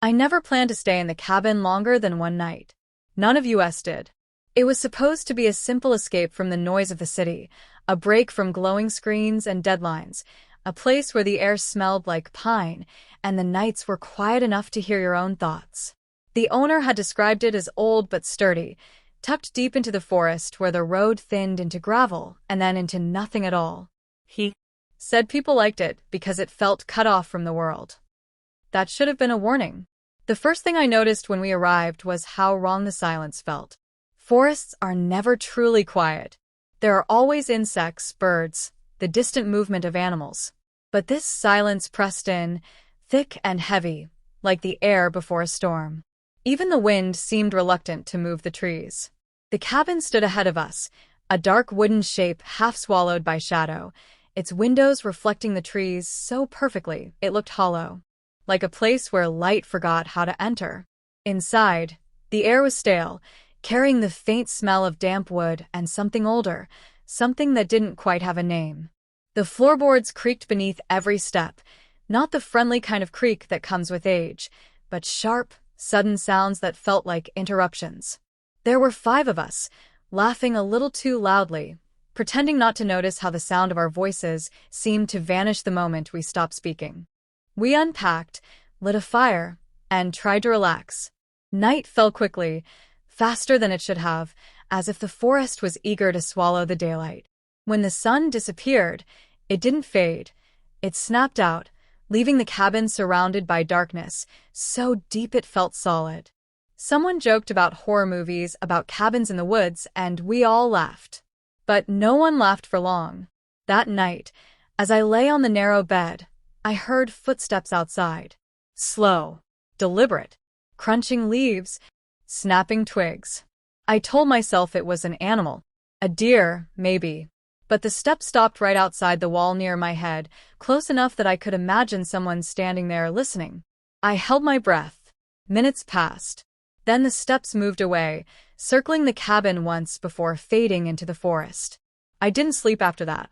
I never planned to stay in the cabin longer than one night. None of us did. It was supposed to be a simple escape from the noise of the city, a break from glowing screens and deadlines, a place where the air smelled like pine and the nights were quiet enough to hear your own thoughts. The owner had described it as old but sturdy, tucked deep into the forest where the road thinned into gravel and then into nothing at all. He said people liked it because it felt cut off from the world. That should have been a warning. The first thing I noticed when we arrived was how wrong the silence felt. Forests are never truly quiet. There are always insects, birds, the distant movement of animals. But this silence pressed in, thick and heavy, like the air before a storm. Even the wind seemed reluctant to move the trees. The cabin stood ahead of us, a dark wooden shape half swallowed by shadow, its windows reflecting the trees so perfectly it looked hollow, like a place where light forgot how to enter. Inside, the air was stale, carrying the faint smell of damp wood and something older, something that didn't quite have a name. The floorboards creaked beneath every step, not the friendly kind of creak that comes with age, but sharp, sudden sounds that felt like interruptions. There were 5 of us, laughing a little too loudly, pretending not to notice how the sound of our voices seemed to vanish the moment we stopped speaking. We unpacked, lit a fire, and tried to relax. Night fell quickly, faster than it should have, as if the forest was eager to swallow the daylight. When the sun disappeared, it didn't fade. It snapped out, leaving the cabin surrounded by darkness, so deep it felt solid. Someone joked about horror movies about cabins in the woods, and we all laughed. But no one laughed for long. That night, as I lay on the narrow bed, I heard footsteps outside. Slow, deliberate, crunching leaves, snapping twigs. I told myself it was an animal. A deer, maybe. But the steps stopped right outside the wall near my head, close enough that I could imagine someone standing there listening. I held my breath. Minutes passed. Then the steps moved away, circling the cabin once before fading into the forest. I didn't sleep after that.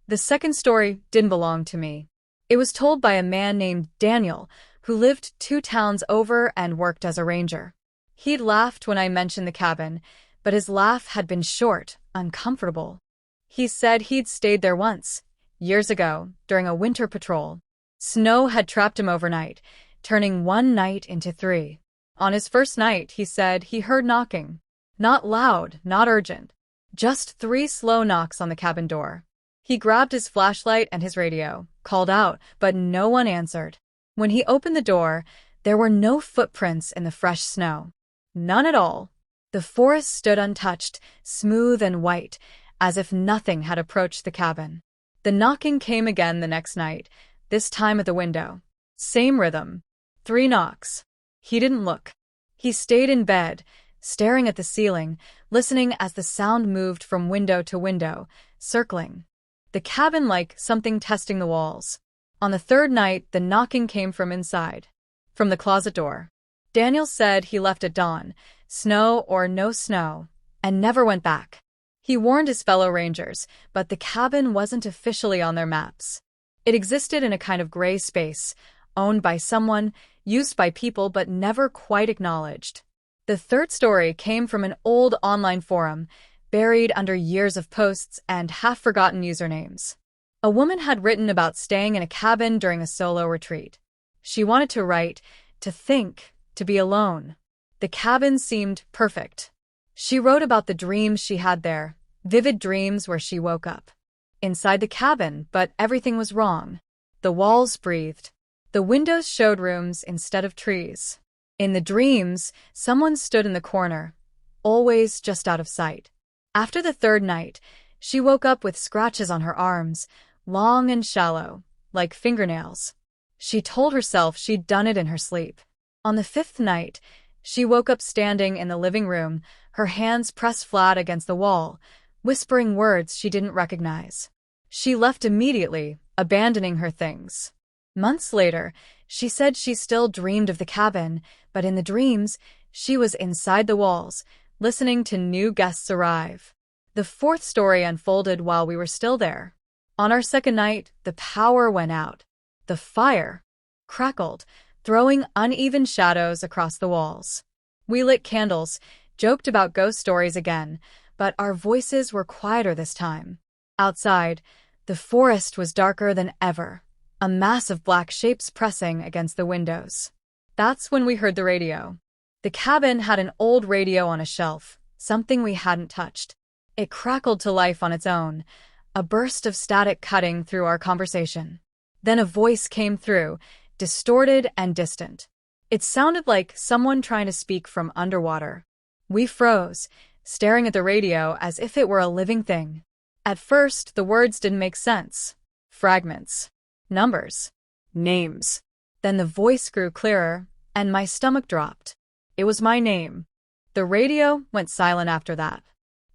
The second story didn't belong to me. It was told by a man named Daniel, who lived 2 towns over and worked as a ranger. He'd laughed when I mentioned the cabin, but his laugh had been short, uncomfortable. He said he'd stayed there once, years ago, during a winter patrol. Snow had trapped him overnight, turning one night into 3. On his first night, he said he heard knocking. Not loud, not urgent. Just 3 slow knocks on the cabin door. He grabbed his flashlight and his radio, called out, but no one answered. When he opened the door, there were no footprints in the fresh snow. None at all. The forest stood untouched, smooth and white, as if nothing had approached the cabin. The knocking came again the next night, this time at the window. Same rhythm. 3 knocks. He didn't look. He stayed in bed, staring at the ceiling, listening as the sound moved from window to window, circling the cabin like something testing the walls. On the 3rd night, the knocking came from inside, from the closet door. Daniel said he left at dawn, snow or no snow, and never went back. He warned his fellow rangers, but the cabin wasn't officially on their maps. It existed in a kind of gray space, owned by someone, used by people, but never quite acknowledged. The 3rd story came from an old online forum, buried under years of posts and half-forgotten usernames. A woman had written about staying in a cabin during a solo retreat. She wanted to write, to think, to be alone. The cabin seemed perfect. She wrote about the dreams she had there, vivid dreams where she woke up inside the cabin, but everything was wrong. The walls breathed. The windows showed rooms instead of trees. In the dreams, someone stood in the corner, always just out of sight. After the 3rd night, she woke up with scratches on her arms, long and shallow, like fingernails. She told herself she'd done it in her sleep. On the 5th night, she woke up standing in the living room, her hands pressed flat against the wall, whispering words she didn't recognize. She left immediately, abandoning her things. Months later, she said she still dreamed of the cabin, but in the dreams, she was inside the walls, listening to new guests arrive. The 4th story unfolded while we were still there. On our 2nd night, the power went out. The fire crackled, throwing uneven shadows across the walls. We lit candles, joked about ghost stories again, but our voices were quieter this time. Outside, the forest was darker than ever, a mass of black shapes pressing against the windows. That's when we heard the radio. The cabin had an old radio on a shelf, something we hadn't touched. It crackled to life on its own, a burst of static cutting through our conversation. Then a voice came through, distorted and distant. It sounded like someone trying to speak from underwater. We froze, staring at the radio as if it were a living thing. At first, the words didn't make sense. Fragments. Numbers. Names. Then the voice grew clearer, and my stomach dropped. It was my name. The radio went silent after that.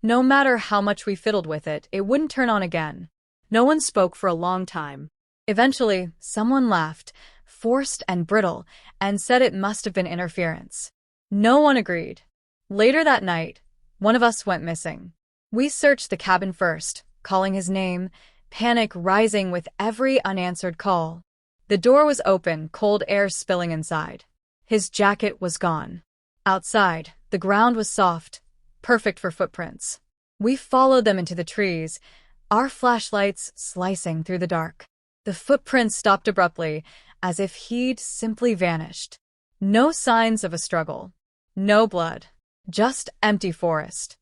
No matter how much we fiddled with it, it wouldn't turn on again. No one spoke for a long time. Eventually, someone laughed, forced and brittle, and said it must have been interference. No one agreed. Later that night, one of us went missing. We searched the cabin first, calling his name, panic rising with every unanswered call. The door was open, cold air spilling inside. His jacket was gone. Outside, the ground was soft, perfect for footprints. We followed them into the trees, our flashlights slicing through the dark. The footprints stopped abruptly, as if he'd simply vanished. No signs of a struggle. No blood. Just empty forest.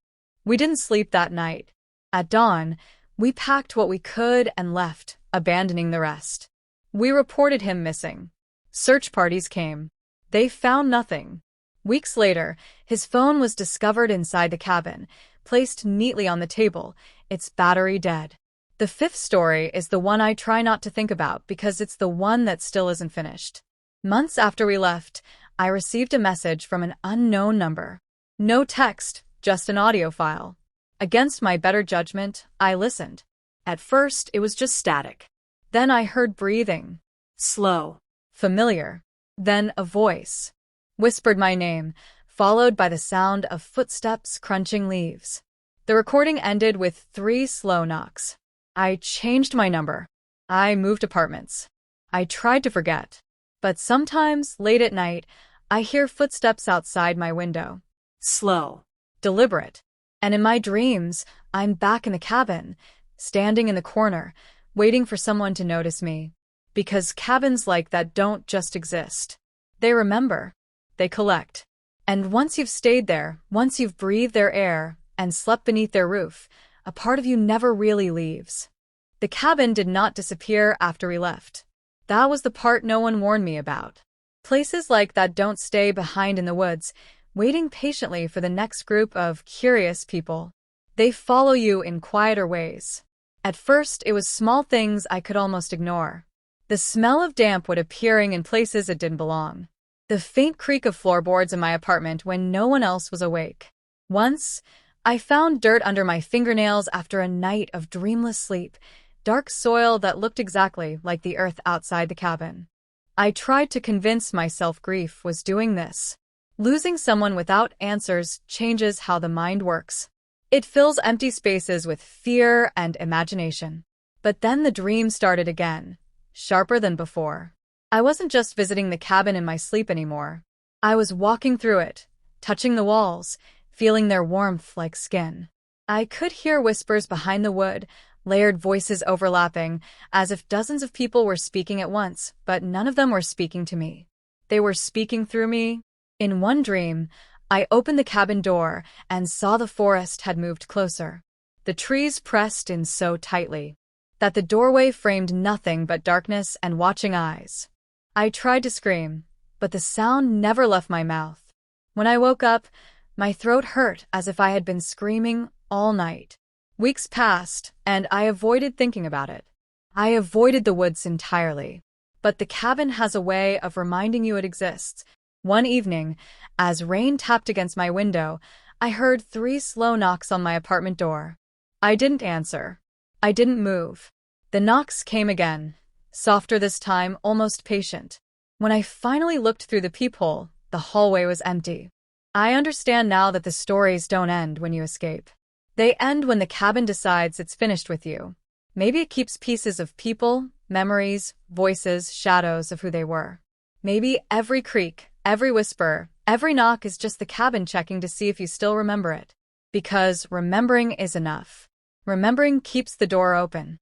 We didn't sleep that night. At dawn, we packed what we could and left, abandoning the rest. We reported him missing. Search parties came. They found nothing. Weeks later, his phone was discovered inside the cabin, placed neatly on the table, its battery dead. The fifth story is the one I try not to think about because it's the one that still isn't finished. Months after we left, I received a message from an unknown number. No text, just an audio file. Against my better judgment, I listened. At first, it was just static. Then I heard breathing. Slow. Familiar. Then a voice. Whispered my name, followed by the sound of footsteps crunching leaves. The recording ended with 3 slow knocks. I changed my number. I moved apartments. I tried to forget. But sometimes, late at night, I hear footsteps outside my window. Slow. Deliberate. And in my dreams, I'm back in the cabin, standing in the corner, waiting for someone to notice me. Because cabins like that don't just exist. They remember. They collect. And once you've stayed there, once you've breathed their air and slept beneath their roof, a part of you never really leaves. The cabin did not disappear after we left. That was the part no one warned me about. Places like that don't stay behind in the woods, waiting patiently for the next group of curious people. They follow you in quieter ways. At first, it was small things I could almost ignore. The smell of damp wood appearing in places it didn't belong. The faint creak of floorboards in my apartment when no one else was awake. Once, I found dirt under my fingernails after a night of dreamless sleep, dark soil that looked exactly like the earth outside the cabin. I tried to convince myself grief was doing this. Losing someone without answers changes how the mind works. It fills empty spaces with fear and imagination. But then the dream started again, sharper than before. I wasn't just visiting the cabin in my sleep anymore. I was walking through it, touching the walls, feeling their warmth like skin. I could hear whispers behind the wood, layered voices overlapping, as if dozens of people were speaking at once, but none of them were speaking to me. They were speaking through me. In one dream, I opened the cabin door and saw the forest had moved closer. The trees pressed in so tightly that the doorway framed nothing but darkness and watching eyes. I tried to scream, but the sound never left my mouth. When I woke up, my throat hurt as if I had been screaming all night. Weeks passed, and I avoided thinking about it. I avoided the woods entirely. But the cabin has a way of reminding you it exists. One evening, as rain tapped against my window, I heard 3 slow knocks on my apartment door. I didn't answer. I didn't move. The knocks came again, softer this time, almost patient. When I finally looked through the peephole, the hallway was empty. I understand now that the stories don't end when you escape. They end when the cabin decides it's finished with you. Maybe it keeps pieces of people, memories, voices, shadows of who they were. Maybe every creak, every whisper, every knock is just the cabin checking to see if you still remember it. Because remembering is enough. Remembering keeps the door open.